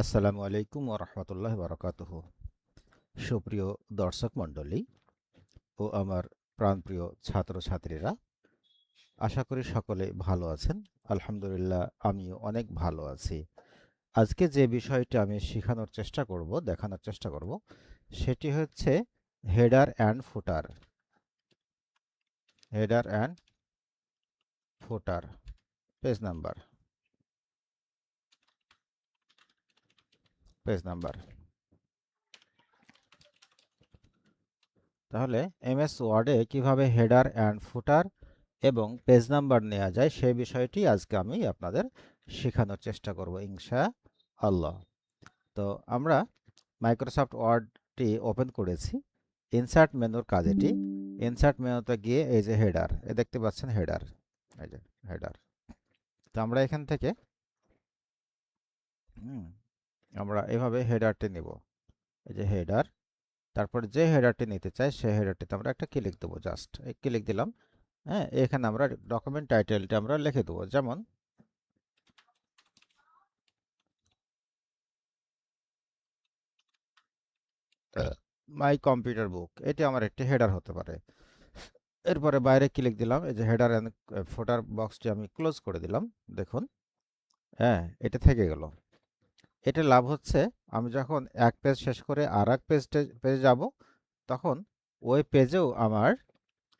আসসালামু আলাইকুম ওয়া রাহমাতুল্লাহি ওয়া বারাকাতুহু। সুপ্রিয় দর্শক মণ্ডলী ও আমার প্রাণপ্রিয় ছাত্রছাত্রীরা, আশা করি সকলে ভালো আছেন। আলহামদুলিল্লাহ, আমিও অনেক ভালো আছি। আজকে যে বিষয়টি আমি শেখানোর চেষ্টা করব, দেখানোর চেষ্টা করব, সেটি হচ্ছে header and footer. Header and footer, page number. তাহলে এমএস ওয়ার্ডে কিভাবে হেডার অ্যান্ড ফুটার এবং পেজ নাম্বার নেওয়া যায় সেই বিষয়টি আজকে আমি আপনাদের শেখানোর চেষ্টা করব ইনশাআল্লাহ। তো আমরা মাইক্রোসফট ওয়ার্ডটি ওপেন করেছি। ইনসার্ট মেনুর কাজ এটি। ইনসার্ট মেনুতে গিয়ে এই যে হেডার, দেখতে পাচ্ছেন হেডার, এই যে হেডার। তো আমরা এখান থেকে আমরা এভাবে হেডারটি নেব। এই যে হেডার, তারপর যে হেডারটি নিতে চাই সেই হেডারটিতে আমরা একটা ক্লিক দেবো। জাস্ট এই ক্লিক দিলাম। হ্যাঁ, এখানে আমরা ডকুমেন্ট টাইটেলটা আমরা লিখে দেবো, যেমন মাই কম্পিউটার বুক। এটি আমার একটি হেডার হতে পারে। এরপরে বাইরে ক্লিক দিলাম, এই যে হেডার এন্ড ফুটার বক্সটি আমি ক্লোজ করে দিলাম। দেখুন, হ্যাঁ, এটা থেকে গেল। এটা লাভ হচ্ছে, আমি যখন এক পেজ শেষ করে আর এক পেজে যাব, তখন ওই পেজেও আমার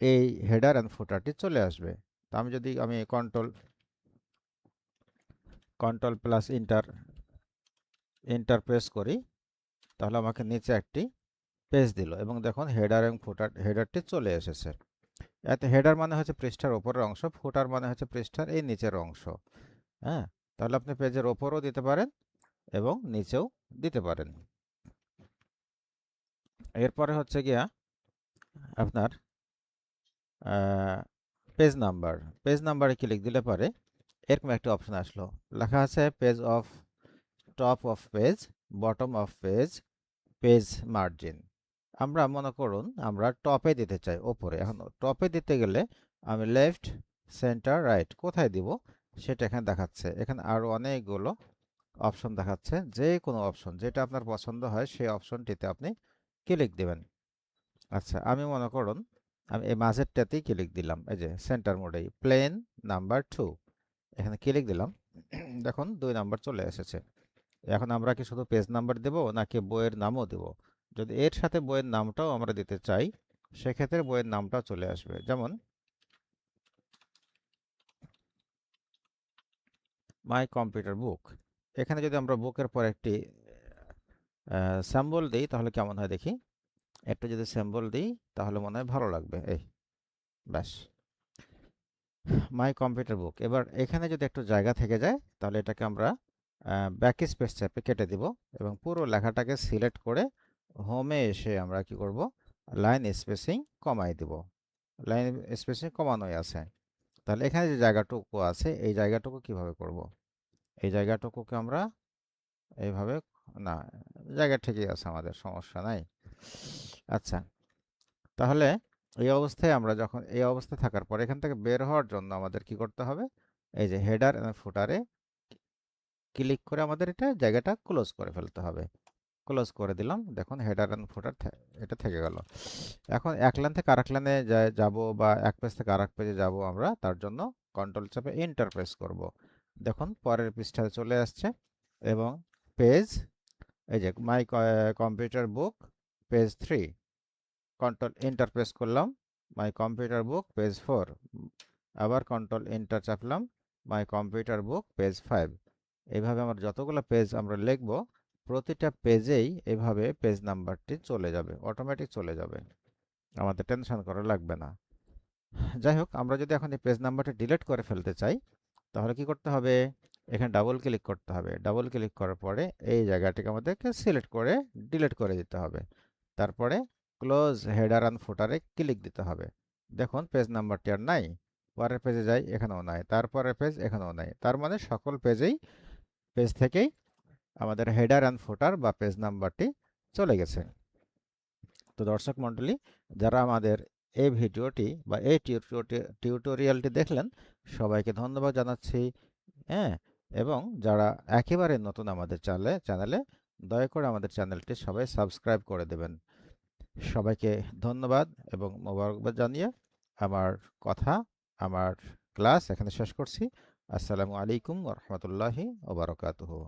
এই হেডার অ্যান্ড ফুটারটি চলে আসবে। তো আমি যদি কন্ট্রোল প্লাস ইন্টার প্রেস করি, তাহলে আমাকে নিচে একটি পেজ দিল এবং দেখুন হেডার এবং ফুটার, হেডারটি চলে এসেছে। এতে হেডার মানে হচ্ছে পৃষ্ঠার ওপরের অংশ, ফুটার মানে হচ্ছে পৃষ্ঠার এই নিচের অংশ। হ্যাঁ, তাহলে আপনি পেজের ওপরও দিতে পারেন এবং নিচেও দিতে পারেন। এরপরে হচ্ছে গিয়া আপনার পেজ নাম্বারে ক্লিক দিলে পরে এরকম একটা অপশন আসলো, লেখা আছে page of, top of page, bottom of page, page margin. আমরা মনে করুন আমরা টপে দিতে চাই, ওপরে। এখন টপে দিতে গেলে আমি লেফট, সেন্টার, রাইট কোথায় দিব সেটা এখানে দেখাচ্ছে। এখানে আরও অনেকগুলো অপশন দেখাচ্ছে। যে কোনো অপশন যেটা আপনার পছন্দ হয় সেই অপশনটিতে আপনি ক্লিক দেবেন। আচ্ছা, আমি মনে করুন আমি এই মাঝেরটাতেই ক্লিক দিলাম, এই যে সেন্টার মোডেই, প্লেন নাম্বার 2, এখানে ক্লিক দিলাম। দেখুন 2 নাম্বার চলে এসেছে। এখন আমরা কি শুধু পেজ নাম্বার দেব নাকি বইয়ের নামও দেব? যদি এর সাথে বইয়ের নামটাও আমরা দিতে চাই, সেক্ষেত্রে বইয়ের নামটাও চলে আসবে। যেমন মাই কম্পিউটার বুক। এখানে যদি আমরা বুকের পর একটি সিম্বল দিই তাহলে কেমন হয় দেখি। একটু যদি সিম্বল দিই তাহলে মনে হয় ভালো লাগবে। এই, ব্যাস, মাই কম্পিউটার বুক। এবার এখানে যদি একটু জায়গা থেকে যায় তাহলে এটাকে আমরা ব্যাক স্পেস চেপে কেটে দিব এবং পুরো লেখাটাকে সিলেক্ট করে হোমে এসে আমরা কি করব, লাইন স্পেসিং কমাই দিব। লাইন স্পেসিং কমানোই আছে। তাহলে এখানে যে জায়গাটুকু আছে এই জায়গাটুকু কিভাবে করব? এই জায়গাটুকুকে আমরা এইভাবে, না, জায়গা ঠিকই আছে, আমাদের সমস্যা নাই। আচ্ছা, তাহলে এই অবস্থায় আমরা যখন এই অবস্থায় থাকার পর এখান থেকে বের হওয়ার জন্য আমাদের কি করতে হবে? এই যে হেডার এবং ফুটারে ক্লিক করে আমাদের এটা জায়গাটা ক্লোজ করে ফেলতে হবে। ক্লোজ করে দিলাম। দেখুন হেডার এন্ড ফুটার এটা থেকে গেল। এখন এক লাইন থেকে আরেক লাইনে যাব বা এক পেজ থেকে আরেক পেজে যাব, আমরা তার জন্য কন্ট্রোল চাপে এন্টার প্রেস করব। দেখুন পরের পৃষ্ঠায় চলে আসছে এবং পেজ, এই যে my computer book page 3, control enter press করলাম, মাই কম্পিউটার বুক পেজ 4, আবার কন্ট্রোল এন্টার চাপলাম, মাই কম্পিউটার বুক পেজ 5। এইভাবে আমরা যতগুলো পেজ আমরা লিখব, প্রতিটা পেজেই এভাবে পেজ নাম্বারটি চলে যাবে, অটোমেটিক চলে যাবে, আমাদের টেনশন করা লাগবে না। যাই হোক, আমরা যদি এখন এই পেজ নাম্বারটি ডিলিট করে ফেলতে চাই তাহলে কি করতে হবে? এখানে ডাবল ক্লিক করতে হবে। ডাবল ক্লিক করার পরে এই জায়গাটিকে আমাদেরকে সিলেক্ট করে ডিলিট করে দিতে হবে। তারপরে ক্লোজ হেডার অ্যান্ড ফুটারে ক্লিক দিতে হবে। দেখুন পেজ নাম্বারটি আর নাই। পরের পেজে যাই, এখানেও নাই। তারপরের পেজ, এখানেও নাই। তার মানে সকল পেজ থেকেই আমাদের হেডার অ্যান্ড ফুটার বা পেজ নাম্বারটি চলে গেছে। তো দর্শক মণ্ডলী, যারা আমাদের এই ভিডিওটি বা এই টিউটোরিয়ালটি দেখলেন, সবাইকে ধন্যবাদ জানাচ্ছি। হ্যাঁ, এবং যারা একেবারে নতুন আমাদের চ্যানেলে দয়া করে আমাদের চ্যানেলটি সবাই সাবস্ক্রাইব করে দেবেন। সবাইকে ধন্যবাদ এবং মোবারকবাদ জানিয়ে আমার কথা, আমার ক্লাস এখানে শেষ করছি। আসসালামু আলাইকুম ওয়া রাহমাতুল্লাহি ওয়া বারাকাতুহু।